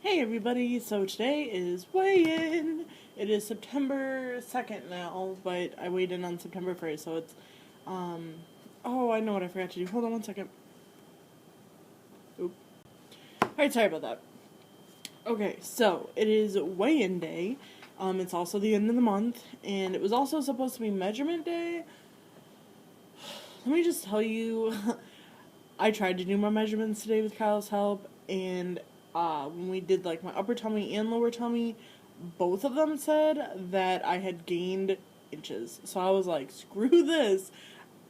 Hey everybody, so today is weigh-in. It is September 2nd now, but I weighed in on September 1st, so it's, oh, I know what I forgot to do. Hold on one second. Oop. Alright, sorry about that. Okay, so it is weigh-in day. It's also the end of the month, and it was also supposed to be measurement day. Let me just tell you, I tried to do my measurements today with Kyle's help, and when we did like my upper tummy and lower tummy, both of them said that I had gained inches. So I was like, screw this.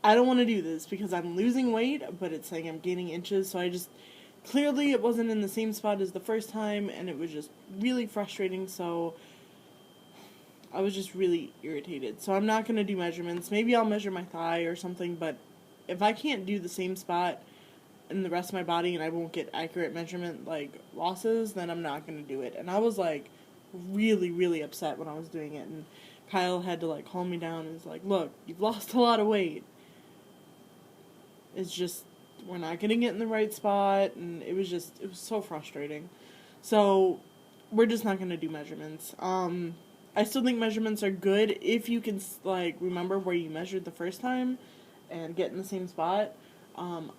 I don't want to do this because I'm losing weight, but it's saying I'm gaining inches. So I just, clearly it wasn't in the same spot as the first time, and it was just really frustrating. So I was just really irritated. So I'm not going to do measurements. Maybe I'll measure my thigh or something, but if I can't do the same spot in the rest of my body and I won't get accurate measurement like losses, then I'm not going to do it. And I was like really, really upset when I was doing it, and Kyle had to like calm me down and was like, look, you've lost a lot of weight. It's just, we're not getting it in the right spot, and it was so frustrating. So we're just not going to do measurements. I still think measurements are good if you can like remember where you measured the first time and get in the same spot.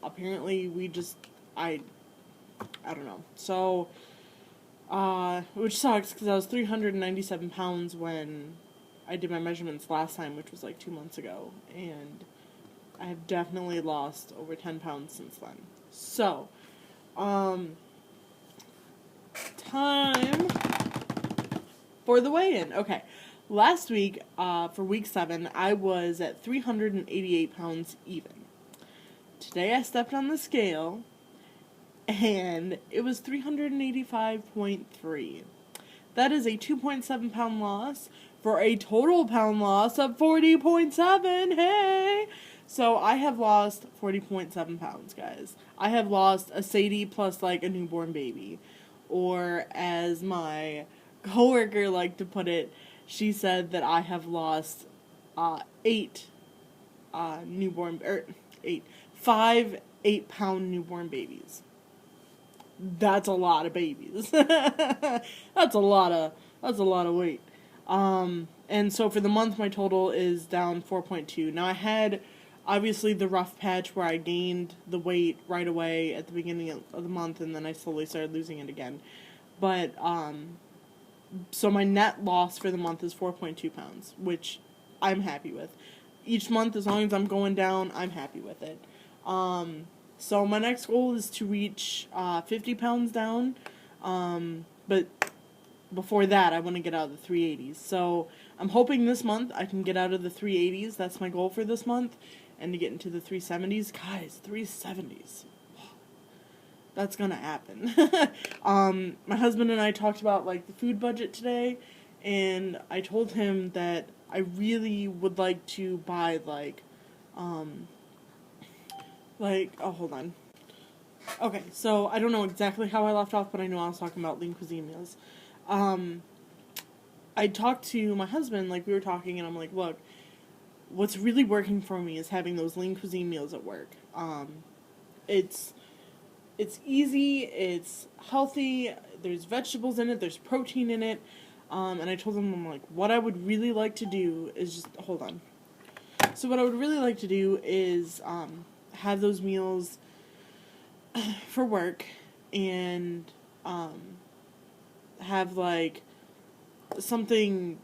Apparently I don't know. So, which sucks because I was 397 pounds when I did my measurements last time, which was like 2 months ago, and I have definitely lost over 10 pounds since then. So, time for the weigh-in. Okay. Last week, for week 7, I was at 388 pounds even. Today I stepped on the scale, and it was 385.3. That is a 2.7 pound loss for a total pound loss of 40.7. Hey! So I have lost 40.7 pounds, guys. I have lost a Sadie plus like a newborn baby. Or as my coworker liked to put it, she said that I have lost 5 8-pound newborn babies. That's a lot of babies. That's a lot of weight. And so for the month, my total is down 4.2. Now I had obviously the rough patch where I gained the weight right away at the beginning of the month, and then I slowly started losing it again. But so my net loss for the month is 4.2 pounds, which I'm happy with. Each month, as long as I'm going down, I'm happy with it. So my next goal is to reach 50 pounds down, but before that, I want to get out of the 380s. So I'm hoping this month I can get out of the 380s. That's my goal for this month, and to get into the 370s. Guys, 370s. That's gonna happen. My husband and I talked about like the food budget today, and I told him that I really would like to buy oh, hold on. Okay, so I don't know exactly how I left off, but I know I was talking about lean cuisine meals. I talked to my husband, like we were talking, and I'm like, look, what's really working for me is having those lean cuisine meals at work. It's easy, it's healthy, there's vegetables in it, there's protein in it, and I told him, I'm like, what I would really like to do is just, hold on. So what I would really like to do is, have those meals for work, and have like something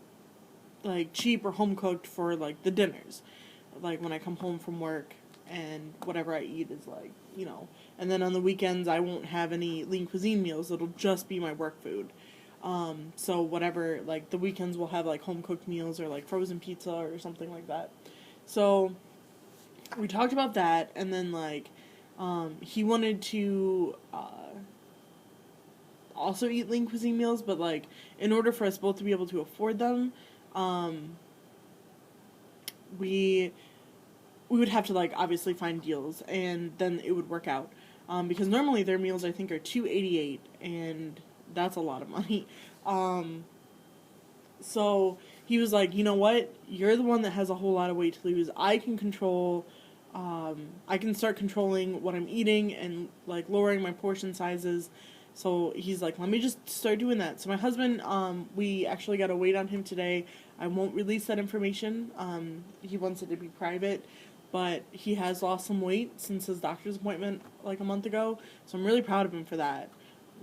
like cheap or home cooked for like the dinners, like when I come home from work, and whatever I eat is like, and then on the weekends I won't have any lean cuisine meals, it'll just be my work food. So whatever, like the weekends we'll have like home cooked meals or like frozen pizza or something like that. So we talked about that, and then like he wanted to also eat lean cuisine meals, but like in order for us both to be able to afford them, we would have to like obviously find deals, and then it would work out, because normally their meals I think are $2.88, and that's a lot of money. So he was like, you know what, you're the one that has a whole lot of weight to lose. I can start controlling what I'm eating and like lowering my portion sizes, So he's like, let me just start doing that. So my husband, we actually got to wait on him today. I won't release that information. He wants it to be private, but he has lost some weight since his doctor's appointment like a month ago. So I'm really proud of him for that.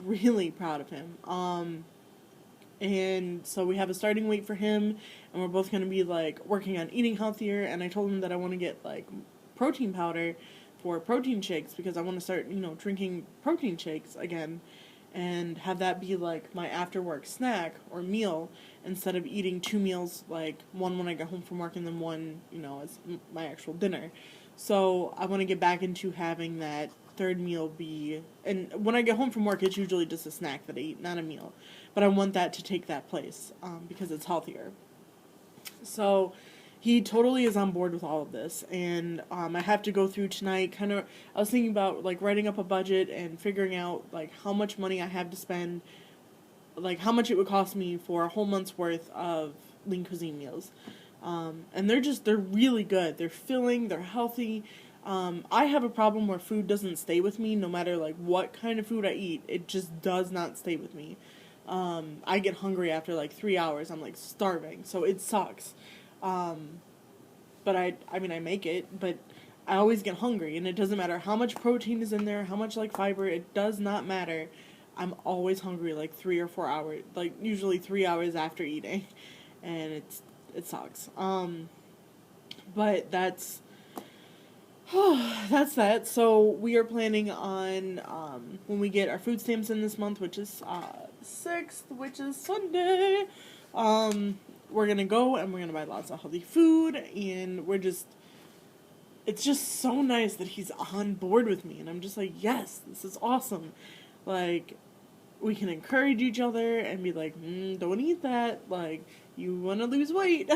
Really proud of him. And so we have a starting weight for him, and we're both going to be like working on eating healthier. And I told him that I want to get like protein powder for protein shakes, because I want to start, drinking protein shakes again, and have that be like my after work snack or meal, instead of eating 2 meals, like one when I get home from work and then one, as my actual dinner. So I want to get back into having that third meal be, and when I get home from work, it's usually just a snack that I eat, not a meal. But I want that to take that place, because it's healthier. So he totally is on board with all of this, and I have to go through tonight, I was thinking about like writing up a budget and figuring out like how much money I have to spend, like how much it would cost me for a whole month's worth of Lean Cuisine meals. And they're really good. They're filling, they're healthy. I have a problem where food doesn't stay with me no matter like what kind of food I eat. It just does not stay with me. I get hungry after like 3 hours. I'm like starving, so it sucks. But I make it, but I always get hungry, and it doesn't matter how much protein is in there, how much like fiber, it does not matter. I'm always hungry like 3 or 4 hours, like usually 3 hours after eating, and it sucks. But that's that's that. So we are planning on, when we get our food stamps in this month, which is 6th, which is Sunday, we're gonna go and we're gonna buy lots of healthy food, and it's just so nice that he's on board with me, and I'm just like, yes, this is awesome. Like, we can encourage each other and be like, don't eat that, like, you want to lose weight.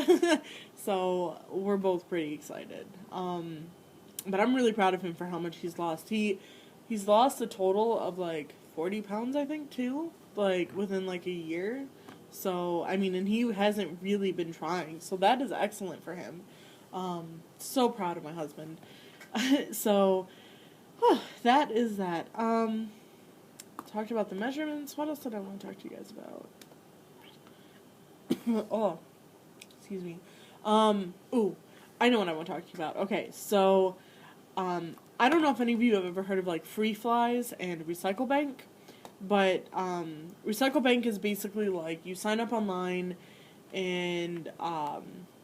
So we're both pretty excited. But I'm really proud of him for how much he's lost. He's lost a total of like 40 pounds, I think, too, like within like a year. So, and he hasn't really been trying. So that is excellent for him. So proud of my husband. So, that is that. Talked about the measurements. What else did I want to talk to you guys about? Oh, excuse me. I know what I want to talk to you about. Okay, so, I don't know if any of you have ever heard of like Freeflys and Recycle Bank. But Recycle Bank is basically like you sign up online, and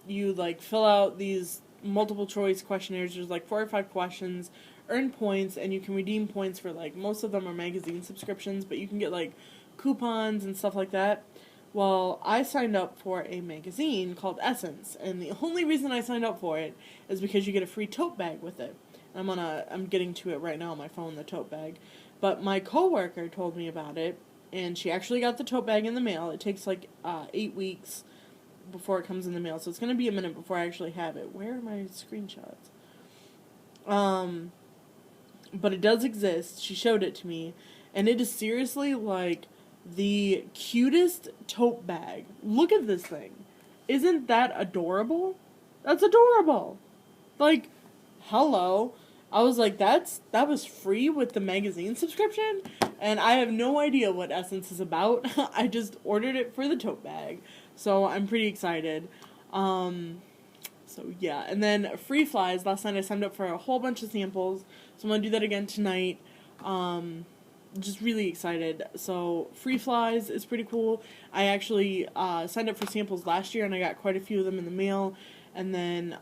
you like fill out these multiple choice questionnaires. There's like 4 or 5 questions, earn points, and you can redeem points for like, most of them are magazine subscriptions, but you can get like coupons and stuff like that. Well, I signed up for a magazine called Essence, and the only reason I signed up for it is because you get a free tote bag with it. I'm getting to it right now on my phone, the tote bag. But my coworker told me about it, and she actually got the tote bag in the mail. It takes like 8 weeks before it comes in the mail, so it's going to be a minute before I actually have it. Where are my screenshots? But it does exist. She showed it to me, and it is seriously like the cutest tote bag. Look at this thing. Isn't that adorable? That's adorable. Like, hello. I was like, that was free with the magazine subscription, and I have no idea what Essence is about. I just ordered it for the tote bag, so I'm pretty excited. So yeah, and then Freeflys, last night I signed up for a whole bunch of samples, so I'm going to do that again tonight. Just really excited. So Freeflys is pretty cool. I actually signed up for samples last year, and I got quite a few of them in the mail, and then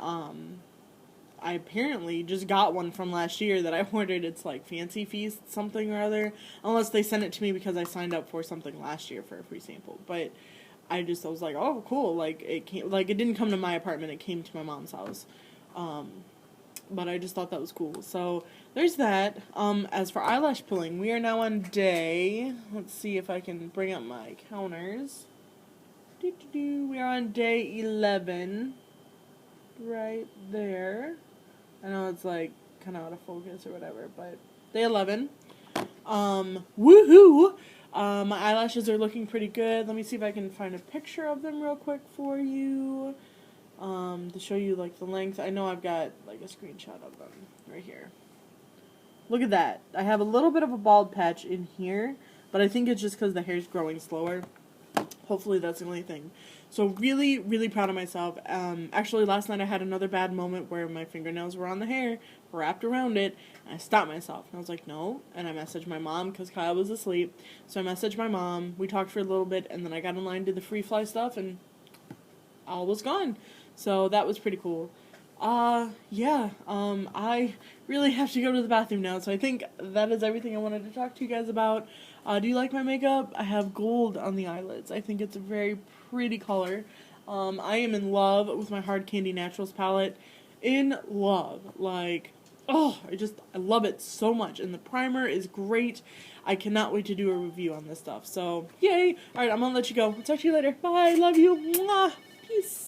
I apparently just got one from last year that I ordered. It's like Fancy Feast something or other, unless they sent it to me because I signed up for something last year for a free sample. But I was like, oh, cool. Like, it didn't come to my apartment. It came to my mom's house. But I just thought that was cool. So there's that. As for eyelash pulling, we are now on day, let's see if I can bring up my counters. We are on day 11. Right there. I know it's like kind of out of focus or whatever, but day 11. Woohoo! My eyelashes are looking pretty good. Let me see if I can find a picture of them real quick for you. To show you like the length. I know I've got like a screenshot of them right here. Look at that. I have a little bit of a bald patch in here, but I think it's just because the hair's growing slower. Hopefully that's the only thing. So really, really proud of myself. Actually, last night I had another bad moment where my fingernails were on the hair, wrapped around it, and I stopped myself. And I was like, no. And I messaged my mom because Kyle was asleep. So I messaged my mom. We talked for a little bit, and then I got in line, did the Freefly stuff, and all was gone. So that was pretty cool. Yeah, I really have to go to the bathroom now, so I think that is everything I wanted to talk to you guys about. Do you like my makeup? I have gold on the eyelids. I think it's a very pretty color. I am in love with my Hard Candy Naturals palette. In love. Like, oh, I love it so much, and the primer is great. I cannot wait to do a review on this stuff, so, yay! Alright, I'm gonna let you go. I'll talk to you later. Bye, love you, mwah, peace.